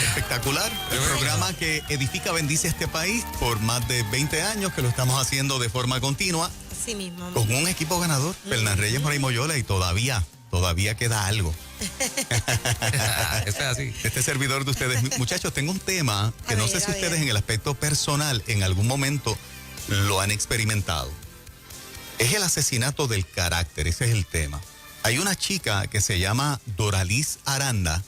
Espectacular. El programa que edifica, bendice este país por más de 20 años, que lo estamos haciendo de forma continua. Así mismo. Con un equipo ganador, Fernan Reyes, Moray Moyola, y todavía queda algo. Eso es así. Este servidor de ustedes. Muchachos, tengo un tema que no sé si ustedes en el aspecto personal en algún momento lo han experimentado. Es el asesinato del carácter, ese es el tema. Hay una chica que se llama Doraliz Aranda,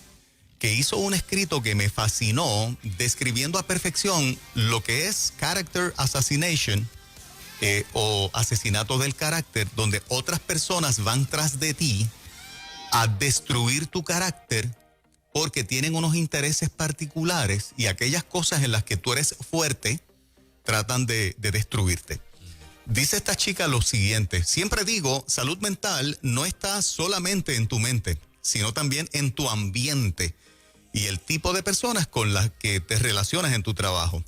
que hizo un escrito que me fascinó, describiendo a perfección lo que es character assassination, o asesinato del carácter, donde otras personas van tras de ti a destruir tu carácter porque tienen unos intereses particulares y aquellas cosas en las que tú eres fuerte tratan de destruirte. Dice esta chica lo siguiente: siempre digo, salud mental no está solamente en tu mente, sino también en tu ambiente y el tipo de personas con las que te relacionas en tu trabajo.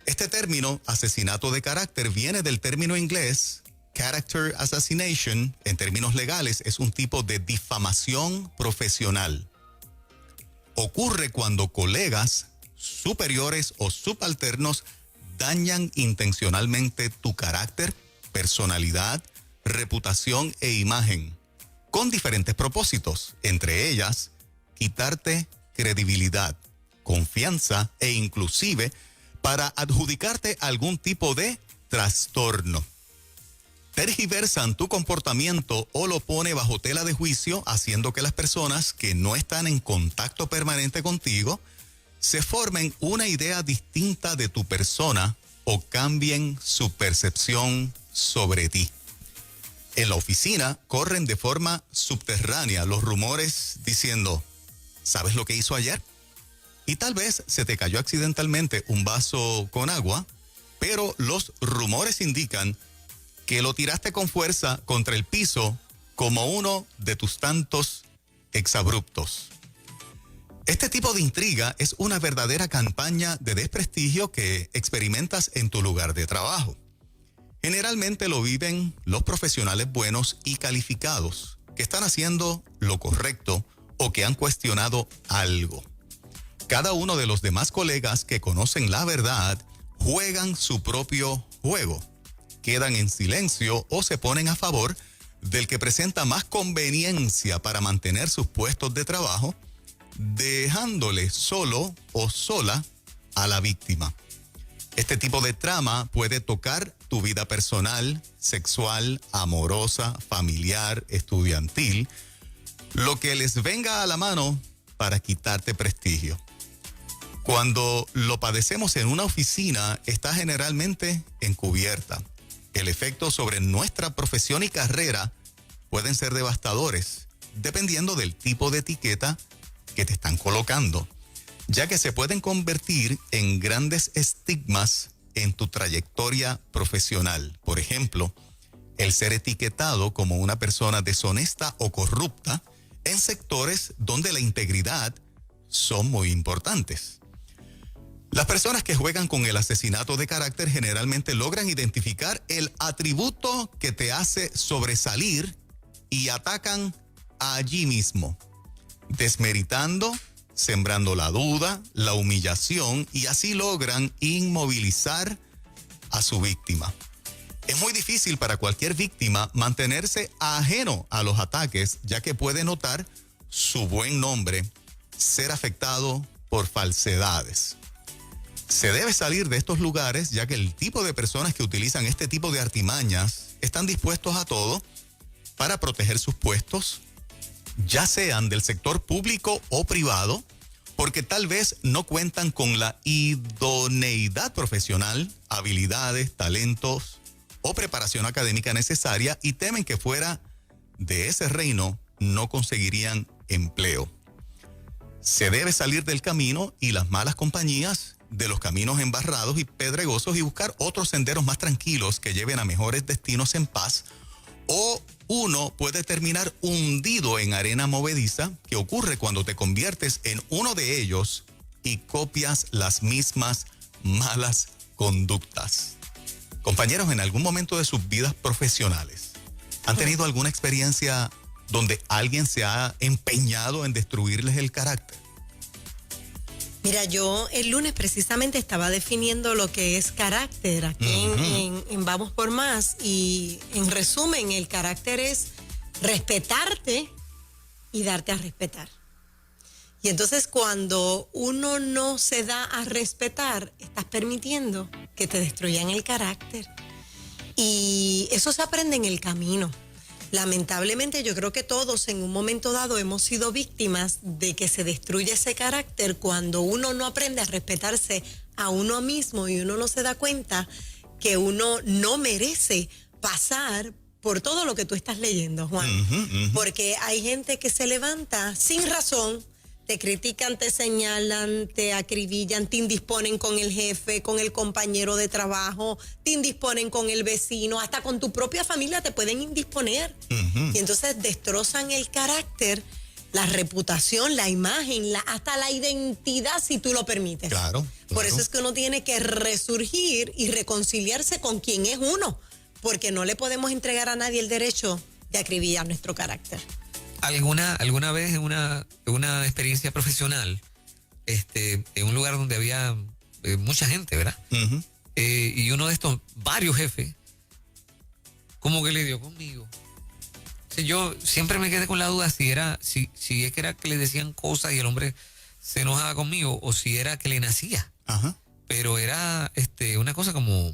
Este término, asesinato de carácter, viene del término inglés character assassination. En términos legales, es un tipo de difamación profesional. Ocurre cuando colegas, superiores o subalternos dañan intencionalmente tu carácter, personalidad, reputación e imagen, con diferentes propósitos, entre ellas, quitarte credibilidad, confianza e inclusive para adjudicarte algún tipo de trastorno. Tergiversan tu comportamiento o lo pone bajo tela de juicio, haciendo que las personas que no están en contacto permanente contigo se formen una idea distinta de tu persona o cambien su percepción sobre ti. En la oficina corren de forma subterránea los rumores diciendo, ¿sabes lo que hizo ayer? Y tal vez se te cayó accidentalmente un vaso con agua, pero los rumores indican que lo tiraste con fuerza contra el piso como uno de tus tantos exabruptos. Este tipo de intriga es una verdadera campaña de desprestigio que experimentas en tu lugar de trabajo. Generalmente lo viven los profesionales buenos y calificados que están haciendo lo correcto o que han cuestionado algo. Cada uno de los demás colegas que conocen la verdad juegan su propio juego, quedan en silencio o se ponen a favor del que presenta más conveniencia para mantener sus puestos de trabajo, dejándole solo o sola a la víctima. Este tipo de trama puede tocar tu vida personal, sexual, amorosa, familiar, estudiantil, lo que les venga a la mano para quitarte prestigio. Cuando lo padecemos en una oficina, está generalmente encubierta. El efecto sobre nuestra profesión y carrera pueden ser devastadores, dependiendo del tipo de etiqueta que te están colocando, ya que se pueden convertir en grandes estigmas en tu trayectoria profesional. Por ejemplo, el ser etiquetado como una persona deshonesta o corrupta en sectores donde la integridad son muy importantes. Las personas que juegan con el asesinato de carácter generalmente logran identificar el atributo que te hace sobresalir y atacan allí mismo, desmeritando, sembrando la duda, la humillación, y así logran inmovilizar a su víctima. Es muy difícil para cualquier víctima mantenerse ajeno a los ataques, ya que puede notar su buen nombre ser afectado por falsedades. Se debe salir de estos lugares, ya que el tipo de personas que utilizan este tipo de artimañas están dispuestos a todo para proteger sus puestos, ya sean del sector público o privado, porque tal vez no cuentan con la idoneidad profesional, habilidades, talentos o preparación académica necesaria y temen que fuera de ese reino no conseguirían empleo. Se debe salir del camino y las malas compañías, de los caminos embarrados y pedregosos, y buscar otros senderos más tranquilos que lleven a mejores destinos en paz, o uno puede terminar hundido en arena movediza, que ocurre cuando te conviertes en uno de ellos y copias las mismas malas conductas. Compañeros, en algún momento de sus vidas profesionales, ¿han tenido alguna experiencia donde alguien se ha empeñado en destruirles el carácter? Mira, yo el lunes precisamente estaba definiendo lo que es carácter aquí en Vamos por Más, y en resumen el carácter es respetarte y darte a respetar. Y entonces cuando uno no se da a respetar, estás permitiendo que te destruyan el carácter. Y eso se aprende en el camino. Lamentablemente yo creo que todos en un momento dado hemos sido víctimas de que se destruye ese carácter cuando uno no aprende a respetarse a uno mismo y uno no se da cuenta que uno no merece pasar por todo lo que tú estás leyendo, Juan. Porque hay gente que se levanta sin razón, te critican, te señalan, te acribillan, te indisponen con el jefe, con el compañero de trabajo, te indisponen con el vecino, hasta con tu propia familia te pueden indisponer. Y entonces destrozan el carácter, la reputación, la imagen, hasta la identidad, si tú lo permites. Claro. Por eso es que uno tiene que resurgir y reconciliarse con quien es uno, porque no le podemos entregar a nadie el derecho de acribillar nuestro carácter. ¿Alguna vez en una experiencia profesional, en un lugar donde había mucha gente, ¿verdad? Y uno de estos varios jefes, como que le dio conmigo? O sea, yo siempre me quedé con la duda si es que era que le decían cosas y el hombre se enojaba conmigo, o si era que le nacía. Pero era una cosa como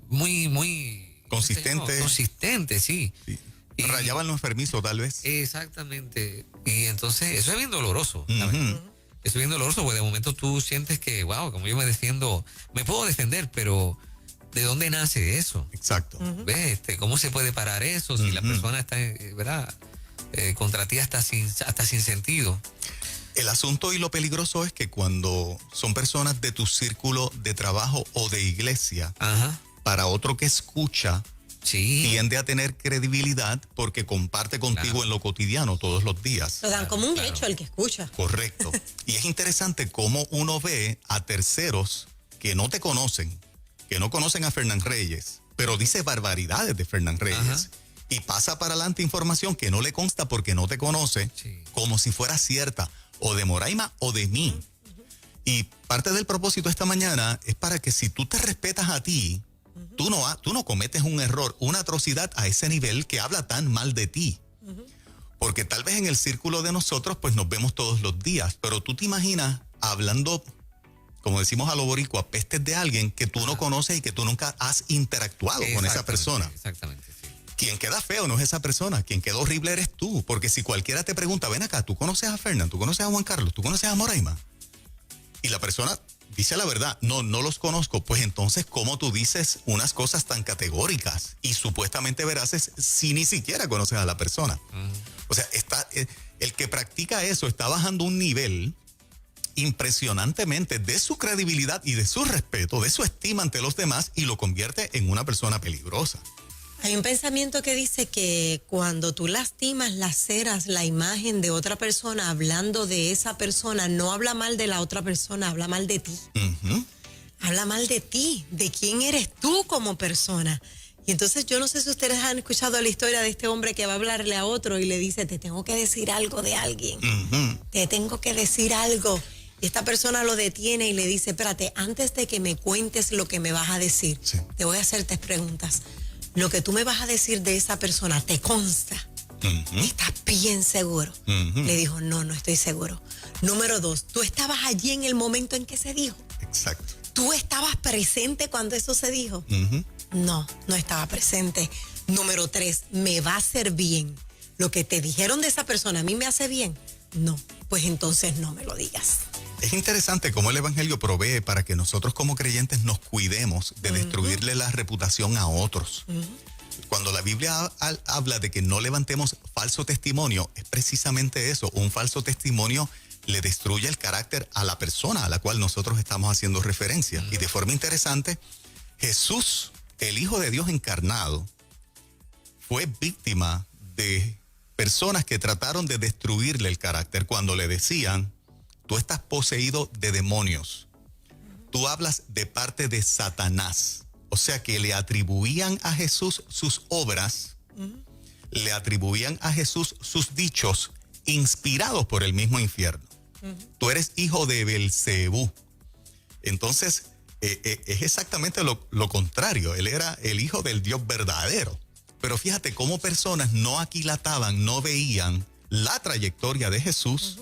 muy consistente. Consistente, sí. Rayaban los enfermizos, tal vez. Exactamente. Y entonces, eso es bien doloroso, ¿sabes? Eso es bien doloroso, porque de momento tú sientes que, wow, como yo me defiendo, me puedo defender, pero ¿de dónde nace eso? Exacto. ¿Ves? ¿Cómo se puede parar eso si la persona está, ¿verdad? Contra ti hasta sin sentido? El asunto y lo peligroso es que cuando son personas de tu círculo de trabajo o de iglesia, para otro que escucha, tiende a tener credibilidad porque comparte contigo en lo cotidiano todos los días. Lo dan como un hecho el que escucha. Correcto. Y es interesante cómo uno ve a terceros que no te conocen, que no conocen a Fernán Reyes, pero dice barbaridades de Fernán Reyes. Y pasa para adelante información que no le consta porque no te conoce, como si fuera cierta, o de Moraima o de mí. Y parte del propósito esta mañana es para que si tú te respetas a ti, tú no cometes un error, una atrocidad a ese nivel que habla tan mal de ti. Porque tal vez en el círculo de nosotros pues nos vemos todos los días, pero tú te imaginas hablando, como decimos a lo boricua, pestes de alguien que tú no conoces y que tú nunca has interactuado con esa persona. Exactamente, sí. Quien queda feo no es esa persona, quien queda horrible eres tú, porque si cualquiera te pregunta, ven acá, ¿tú conoces a Fernán? ¿Tú conoces a Juan Carlos? ¿Tú conoces a Moraima? Y la persona dice la verdad, no los conozco, pues entonces ¿cómo tú dices unas cosas tan categóricas y supuestamente veraces si ni siquiera conoces a la persona? O sea, el que practica eso está bajando un nivel impresionantemente de su credibilidad y de su respeto, de su estima ante los demás, y lo convierte en una persona peligrosa. Hay un pensamiento que dice que cuando tú lastimas, laceras la imagen de otra persona, hablando de esa persona, no habla mal de la otra persona, habla mal de ti. Habla mal de ti, de quién eres tú como persona. Y entonces yo no sé si ustedes han escuchado la historia de este hombre que va a hablarle a otro y le dice, te tengo que decir algo de alguien. Te tengo que decir algo. Y esta persona lo detiene y le dice, espérate, antes de que me cuentes lo que me vas a decir, te voy a hacer 3 preguntas. Lo que tú me vas a decir de esa persona, ¿te consta? ¿Estás bien seguro? Le dijo, no estoy seguro. Número 2, ¿tú estabas allí en el momento en que se dijo? Exacto. ¿Tú estabas presente cuando eso se dijo? No estaba presente. Número 3, ¿me va a hacer bien? ¿Lo que te dijeron de esa persona a mí me hace bien? No, pues entonces no me lo digas. Es interesante cómo el Evangelio provee para que nosotros como creyentes nos cuidemos de destruirle la reputación a otros. Cuando la Biblia habla de que no levantemos falso testimonio, es precisamente eso. Un falso testimonio le destruye el carácter a la persona a la cual nosotros estamos haciendo referencia. Y de forma interesante, Jesús, el Hijo de Dios encarnado, fue víctima de personas que trataron de destruirle el carácter cuando le decían, tú estás poseído de demonios. Tú hablas de parte de Satanás. O sea que le atribuían a Jesús sus obras, le atribuían a Jesús sus dichos inspirados por el mismo infierno. Tú eres hijo de Belcebú. Entonces, es exactamente lo contrario. Él era el hijo del Dios verdadero. Pero fíjate cómo personas no aquilataban, no veían la trayectoria de Jesús,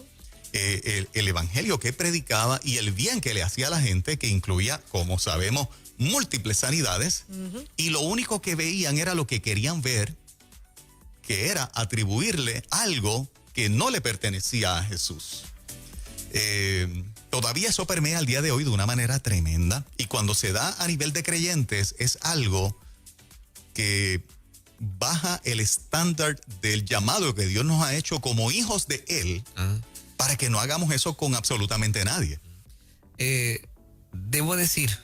el evangelio que predicaba y el bien que le hacía a la gente, que incluía, como sabemos, múltiples sanidades. Y lo único que veían era lo que querían ver, que era atribuirle algo que no le pertenecía a Jesús. Todavía eso permea al día de hoy de una manera tremenda, y cuando se da a nivel de creyentes es algo que baja el estándar del llamado que Dios nos ha hecho como hijos de Él, para que no hagamos eso con absolutamente nadie. Debo decir,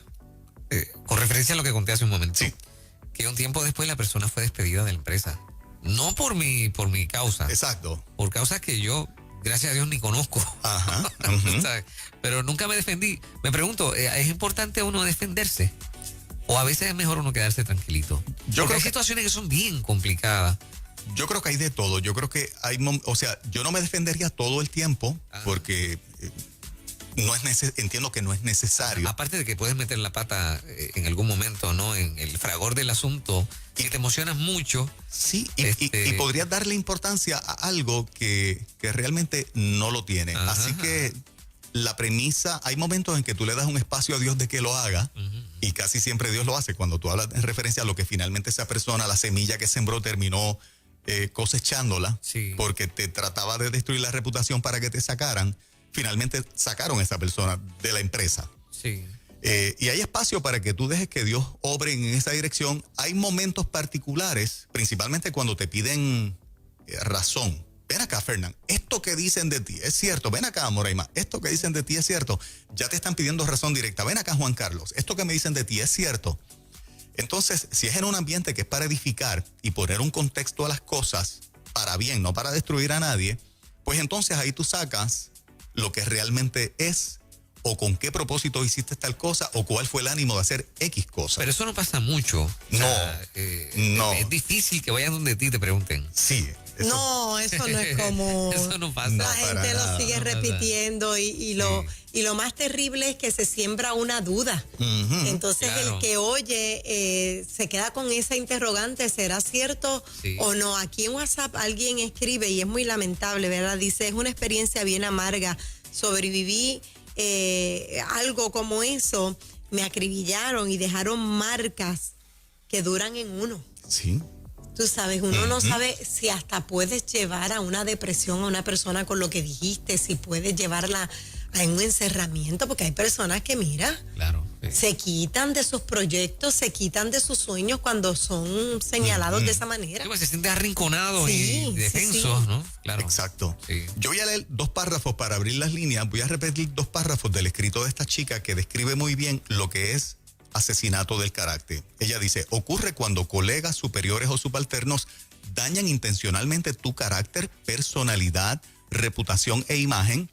con referencia a lo que conté hace un momento, sí, que un tiempo después la persona fue despedida de la empresa. No por mi causa. Exacto. Por causas que yo, gracias a Dios, ni conozco. Ajá. Pero nunca me defendí. Me pregunto, ¿es importante uno defenderse? ¿O a veces es mejor uno quedarse tranquilito? Porque hay situaciones que son bien complicadas. Yo creo que hay de todo. Yo creo que yo no me defendería todo el tiempo, porque entiendo que no es necesario. Aparte de que puedes meter la pata en algún momento, ¿no? En el fragor del asunto, y te emocionas mucho. Sí, y podrías darle importancia a algo que realmente no lo tiene. Así que la premisa, hay momentos en que tú le das un espacio a Dios de que lo haga, y casi siempre Dios lo hace. Cuando tú hablas en referencia a lo que finalmente esa persona, la semilla que sembró, terminó cosechándola, porque te trataba de destruir la reputación para que te sacaran, finalmente sacaron a esa persona de la empresa. Sí. Y hay espacio para que tú dejes que Dios obre en esa dirección. Hay momentos particulares, principalmente cuando te piden razón. Ven acá, Fernán, esto que dicen de ti es cierto. Ven acá, Moraima, esto que dicen de ti es cierto. Ya te están pidiendo razón directa. Ven acá, Juan Carlos, esto que me dicen de ti es cierto. Entonces, si es en un ambiente que es para edificar y poner un contexto a las cosas, para bien, no para destruir a nadie, pues entonces ahí tú sacas lo que realmente es, o con qué propósito hiciste tal cosa, o cuál fue el ánimo de hacer X cosa. Pero eso no pasa mucho. No. Es difícil que vayan donde ti y te pregunten. Sí. No, eso no es común. Eso no pasa. La gente lo sigue repitiendo y lo más terrible es que se siembra una duda. Entonces el que oye se queda con esa interrogante, ¿será cierto o no? Aquí en WhatsApp alguien escribe, y es muy lamentable, ¿verdad? Dice, es una experiencia bien amarga. Sobreviví algo como eso, me acribillaron y dejaron marcas que duran en uno. Sí. Tú sabes, uno no sabe si hasta puedes llevar a una depresión a una persona con lo que dijiste, si puedes llevarla a un encerramiento, porque hay personas que, mira, se quitan de sus proyectos, se quitan de sus sueños cuando son señalados de esa manera. Se sienten arrinconados y defensos, ¿no? Claro. Exacto. Sí. Yo voy a leer 2 párrafos para abrir las líneas. Voy a repetir 2 párrafos del escrito de esta chica que describe muy bien lo que es asesinato del carácter. Ella dice, ocurre cuando colegas, superiores o subalternos dañan intencionalmente tu carácter, personalidad, reputación e imagen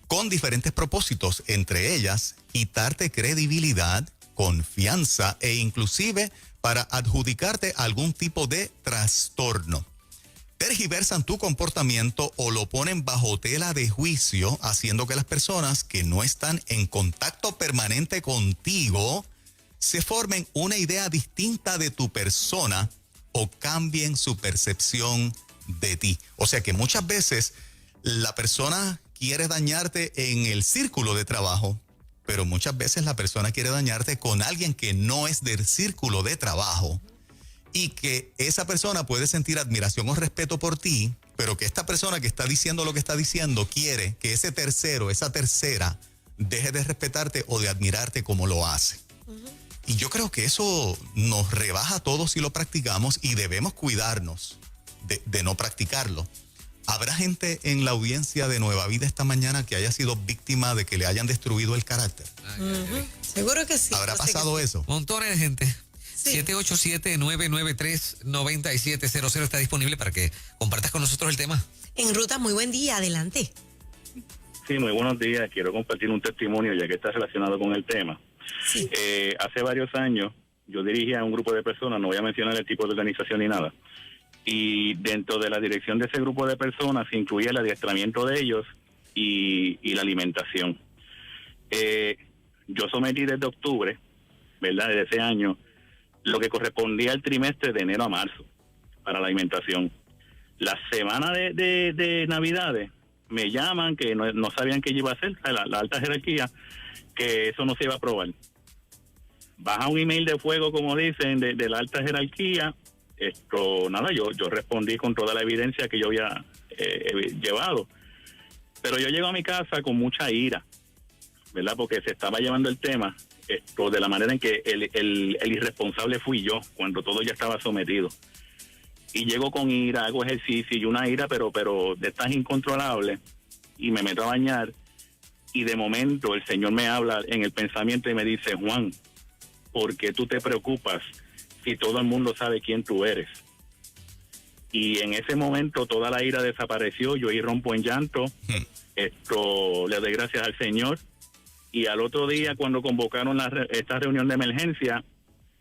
con diferentes propósitos, entre ellas quitarte credibilidad, confianza e inclusive para adjudicarte algún tipo de trastorno. Tergiversan tu comportamiento o lo ponen bajo tela de juicio, haciendo que las personas que no están en contacto permanente contigo se formen una idea distinta de tu persona o cambien su percepción de ti. O sea que muchas veces la persona quiere dañarte en el círculo de trabajo, pero muchas veces la persona quiere dañarte con alguien que no es del círculo de trabajo, y que esa persona puede sentir admiración o respeto por ti, pero que esta persona que está diciendo lo que está diciendo quiere que ese tercero, esa tercera, deje de respetarte o de admirarte como lo hace. Y yo creo que eso nos rebaja a todos si lo practicamos, y debemos cuidarnos de no practicarlo. ¿Habrá gente en la audiencia de Nueva Vida esta mañana que haya sido víctima de que le hayan destruido el carácter? Seguro que sí. ¿Habrá pasado eso? Montones de gente. Sí. 787-993-9700 está disponible para que compartas con nosotros el tema. En ruta, muy buen día, adelante. Sí, muy buenos días. Quiero compartir un testimonio ya que está relacionado con el tema. Sí. Hace varios años yo dirigía a un grupo de personas, no voy a mencionar el tipo de organización ni nada, y dentro de la dirección de ese grupo de personas se incluía el adiestramiento de ellos y la alimentación. Yo sometí desde octubre, ¿verdad?, de ese año, lo que correspondía al trimestre de enero a marzo para la alimentación. La semana de Navidades me llaman que no sabían qué iba a hacer, la alta jerarquía, que eso no se iba a aprobar. Baja un email de fuego, como dicen, de la alta jerarquía. Yo respondí con toda la evidencia que yo había llevado. Pero yo llego a mi casa con mucha ira, ¿verdad? Porque se estaba llevando el tema de la manera en que el irresponsable fui yo, cuando todo ya estaba sometido. Y llego con ira, hago ejercicio y una ira, pero de estas incontrolables, y me meto a bañar, y de momento el Señor me habla en el pensamiento y me dice: Juan, ¿por qué tú te preocupas si todo el mundo sabe quién tú eres? Y en ese momento toda la ira desapareció, yo ahí rompo en llanto, le doy gracias al Señor, y al otro día, cuando convocaron esta reunión de emergencia,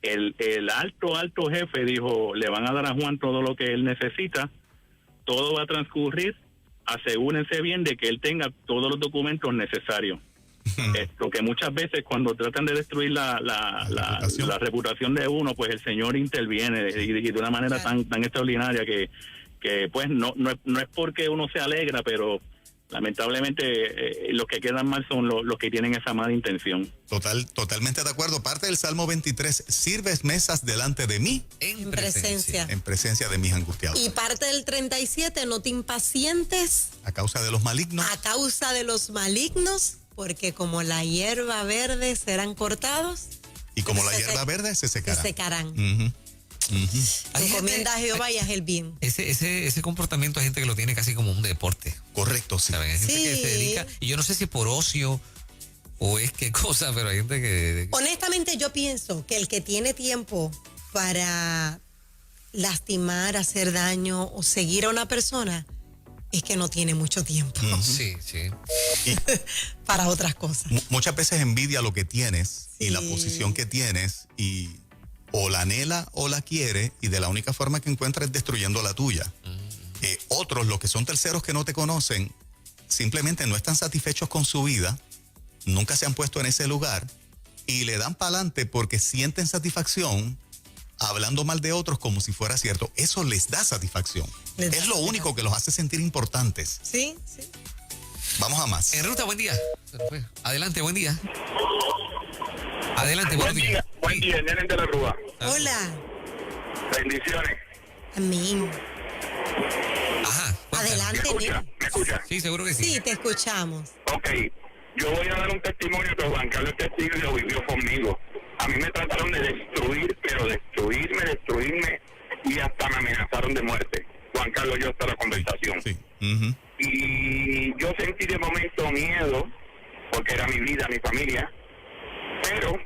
el alto jefe dijo: le van a dar a Juan todo lo que él necesita, todo va a transcurrir, asegúrense bien de que él tenga todos los documentos necesarios. Que muchas veces cuando tratan de destruir la reputación de uno, pues el Señor interviene y de una manera tan extraordinaria que pues no es porque uno se alegra, pero lamentablemente los que quedan mal son los que tienen esa mala intención. Totalmente de acuerdo. Parte del Salmo 23, sirves mesas delante de mí en presencia de mis angustiados. Y parte del 37, no te impacientes a causa de los malignos. Porque como la hierba verde serán cortados. Y como la hierba verde se secarán. Encomienda a Jehová y haz el bien. Ese comportamiento hay gente que lo tiene casi como un deporte. Correcto, sí. ¿Saben? Hay gente que se dedica, y yo no sé si por ocio o es qué cosa, pero hay gente que... Honestamente, yo pienso que el que tiene tiempo para lastimar, hacer daño o seguir a una persona es que no tiene mucho tiempo. Sí. Para otras cosas. Muchas veces envidia lo que tienes y la posición que tienes, y o la anhela o la quiere, y de la única forma que encuentra es destruyendo la tuya. Otros, los que son terceros que no te conocen, simplemente no están satisfechos con su vida, nunca se han puesto en ese lugar y le dan para adelante porque sienten satisfacción hablando mal de otros como si fuera cierto. Eso les da satisfacción. Es lo único que los hace sentir importantes. Sí. Vamos a más. En ruta, buen día. Adelante, buen día. Adelante, buen día. Buen día, Nene de la Rúa. Hola. Bendiciones. Amén. Ajá. Adelante, ¿Me escucha? Sí, seguro que sí. Sí, te escuchamos. Ok, yo voy a dar un testimonio que Juan Carlos testigo y lo vivió conmigo. A mí me trataron de destruir, pero destruirme, y hasta me amenazaron de muerte. Juan Carlos, yo hasta la conversación. Sí. Y yo sentí de momento miedo, porque era mi vida, mi familia, pero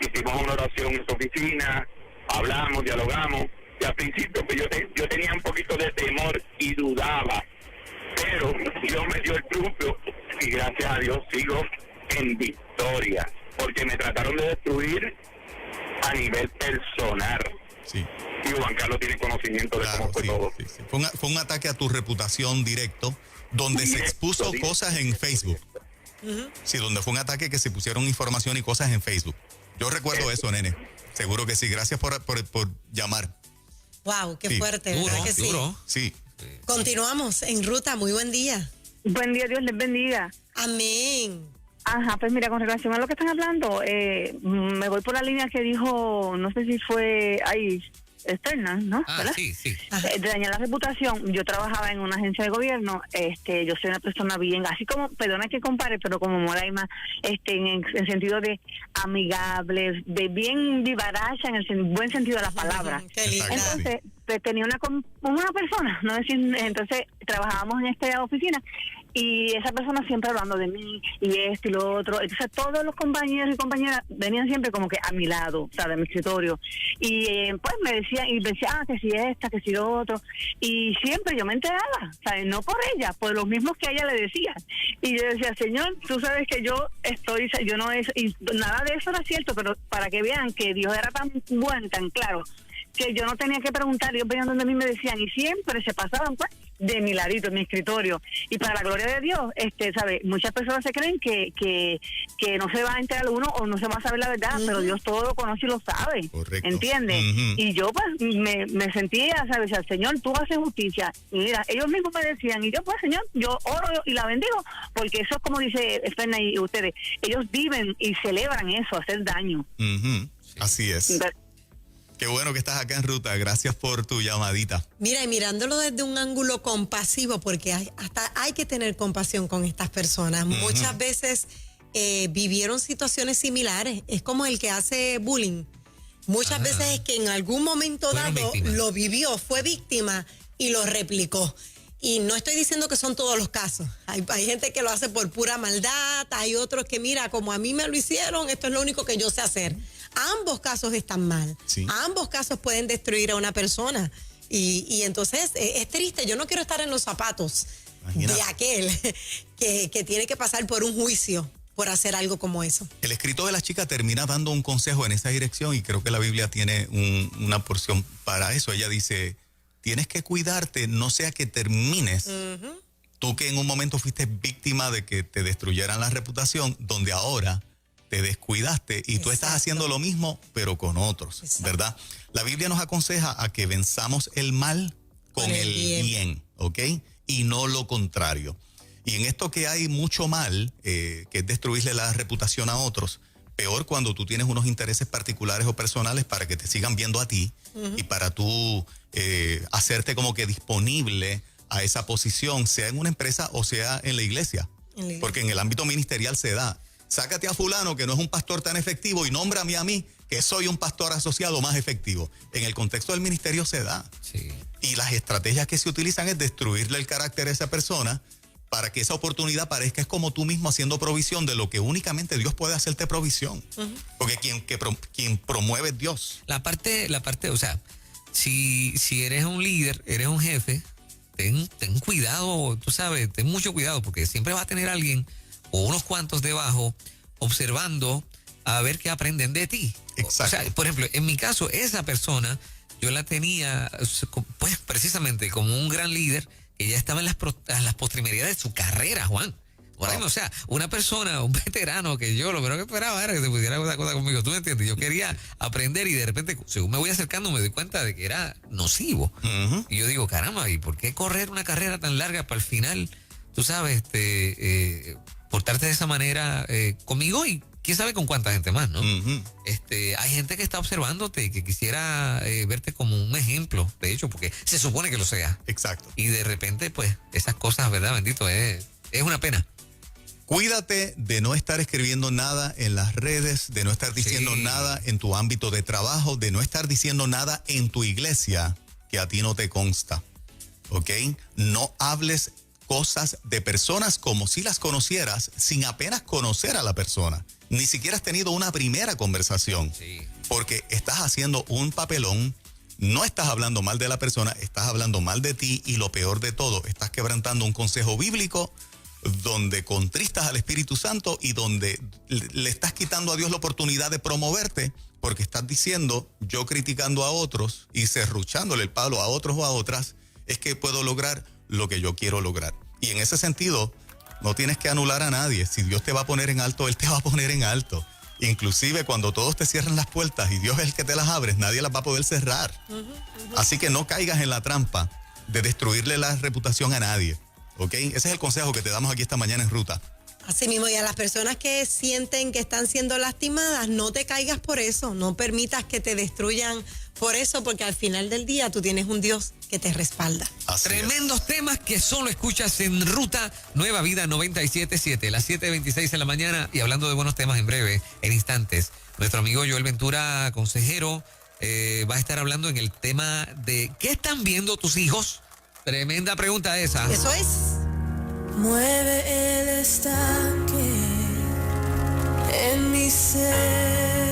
hicimos una oración en su oficina, hablamos, dialogamos, y al principio pues yo tenía un poquito de temor y dudaba, pero Dios me dio el triunfo y gracias a Dios sigo en victoria, porque me trataron de destruir a nivel personal. Sí. Y Juan Carlos tiene conocimiento de cómo fue todo. Sí. Fue un ataque a tu reputación directo, donde se expuso cosas en Facebook. Sí, donde fue un ataque que se pusieron información y cosas en Facebook. Yo recuerdo eso, nene. Seguro que sí. Gracias por llamar. Wow, qué fuerte, ¿verdad que sí? Duro. Sí. Continuamos en ruta. Muy buen día. Buen día, Dios les bendiga. Amén. Ajá, pues mira, con relación a lo que están hablando, me voy por la línea que dijo, no sé si fue ahí, externa, ¿no? ¿verdad? Sí. De dañar la reputación. Yo trabajaba en una agencia de gobierno, yo soy una persona bien, así como, perdona que compare, pero como Moraima, en sentido de amigable, de bien vivaracha, en el buen sentido de la palabra. Qué lindo. Entonces, pues, tenía una persona, no decir, entonces trabajábamos en esta oficina, y esa persona siempre hablando de mí y esto y lo otro. Entonces todos los compañeros y compañeras venían siempre como que a mi lado, o sea, de mi escritorio, y pues me decía que si esta, que si lo otro, y siempre yo me enteraba, ¿sabes? No por ella, por los mismos que a ella le decían, y yo decía: Señor, tú sabes que yo no es, y nada de eso era cierto, pero para que vean que Dios era tan bueno, tan claro, que yo no tenía que preguntar. Ellos venían donde a mí me decían, y siempre se pasaban, pues, de mi ladito, en mi escritorio. Y para la gloria de Dios, ¿sabe? Muchas personas se creen que no se va a enterar uno o no se va a saber la verdad, pero Dios todo lo conoce y lo sabe. Correcto. ¿Entiendes? Y yo pues me sentía, ¿sabes? Al Señor, tú haces justicia. Y mira, ellos mismos me decían, y yo pues, Señor, yo oro y la bendigo, porque eso es como dice Ferna y ustedes, ellos viven y celebran eso, hacer daño. Así es. Qué bueno que estás acá en Ruta. Gracias por tu llamadita. Mira, y mirándolo desde un ángulo compasivo, porque hasta hay que tener compasión con estas personas. Muchas veces vivieron situaciones similares. Es como el que hace bullying. Muchas veces es que en algún momento dado lo vivió, fue víctima y lo replicó. Y no estoy diciendo que son todos los casos. Hay gente que lo hace por pura maldad. Hay otros que, mira, como a mí me lo hicieron, esto es lo único que yo sé hacer. Ambos casos están mal. Sí. Ambos casos pueden destruir a una persona. Y entonces es triste. Yo no quiero estar en los zapatos de aquel que tiene que pasar por un juicio por hacer algo como eso. El escrito de la chica termina dando un consejo en esa dirección y creo que la Biblia tiene una porción para eso. Ella dice, tienes que cuidarte, no sea que termines. Tú que en un momento fuiste víctima de que te destruyeran la reputación, donde ahora te descuidaste y tú estás haciendo lo mismo, pero con otros, ¿verdad? La Biblia nos aconseja a que venzamos el mal con el bien, ¿ok? Y no lo contrario. Y en esto que hay mucho mal, que es destruirle la reputación a otros, peor cuando tú tienes unos intereses particulares o personales para que te sigan viendo a ti y para tú hacerte como que disponible a esa posición, sea en una empresa o sea en la iglesia. Porque en el ámbito ministerial se da. Sácate a fulano que no es un pastor tan efectivo y nómbrame a mí que soy un pastor asociado más efectivo. En el contexto del ministerio se da. Sí. Y las estrategias que se utilizan es destruirle el carácter a esa persona para que esa oportunidad parezca es como tú mismo haciendo provisión de lo que únicamente Dios puede hacerte provisión. Porque quien promueve es Dios. La parte, o sea, si eres un líder, eres un jefe, ten cuidado, tú sabes, ten mucho cuidado porque siempre va a tener alguien o unos cuantos debajo observando a ver qué aprenden de ti. Exacto. O sea, por ejemplo, en mi caso, esa persona yo la tenía pues precisamente como un gran líder que ya estaba en las postrimerías de su carrera, Juan. O sea, una persona, un veterano que yo lo primero que esperaba era que se pusiera esa cosa conmigo. ¿Tú me entiendes? Yo quería aprender y de repente, según me voy acercando, me doy cuenta de que era nocivo. Y yo digo, caramba, ¿y por qué correr una carrera tan larga para el final, tú sabes, portarte de esa manera conmigo y quién sabe con cuánta gente más, ¿no? Hay gente que está observándote y que quisiera verte como un ejemplo, de hecho, porque se supone que lo sea. Exacto. Y de repente, pues, esas cosas, ¿verdad, bendito? Es una pena. Cuídate de no estar escribiendo nada en las redes, de no estar diciendo nada en tu ámbito de trabajo, de no estar diciendo nada en tu iglesia que a ti no te consta, ¿ok? No hables cosas de personas como si las conocieras sin apenas conocer a la persona. Ni siquiera has tenido una primera conversación. Porque estás haciendo un papelón, no estás hablando mal de la persona, estás hablando mal de ti y lo peor de todo, estás quebrantando un consejo bíblico donde contristas al Espíritu Santo y donde le estás quitando a Dios la oportunidad de promoverte porque estás diciendo, yo criticando a otros y serruchándole el palo a otros o a otras, es que puedo lograr lo que yo quiero lograr. Y en ese sentido, no tienes que anular a nadie. Si Dios te va a poner en alto, Él te va a poner en alto. Inclusive cuando todos te cierran las puertas y Dios es el que te las abre, nadie las va a poder cerrar. Así que no caigas en la trampa de destruirle la reputación a nadie. ¿Ok? Ese es el consejo que te damos aquí esta mañana en Ruta. Así mismo, y a las personas que sienten que están siendo lastimadas, no te caigas por eso, no permitas que te destruyan por eso, porque al final del día tú tienes un Dios que te respalda. Tremendos temas que solo escuchas en Ruta Nueva Vida 97.7, las 7:26 de la mañana, y hablando de buenos temas en breve, en instantes, nuestro amigo Joel Ventura, consejero, va a estar hablando en el tema de ¿qué están viendo tus hijos? Tremenda pregunta esa. Eso es. Mueve el estanque en mi ser.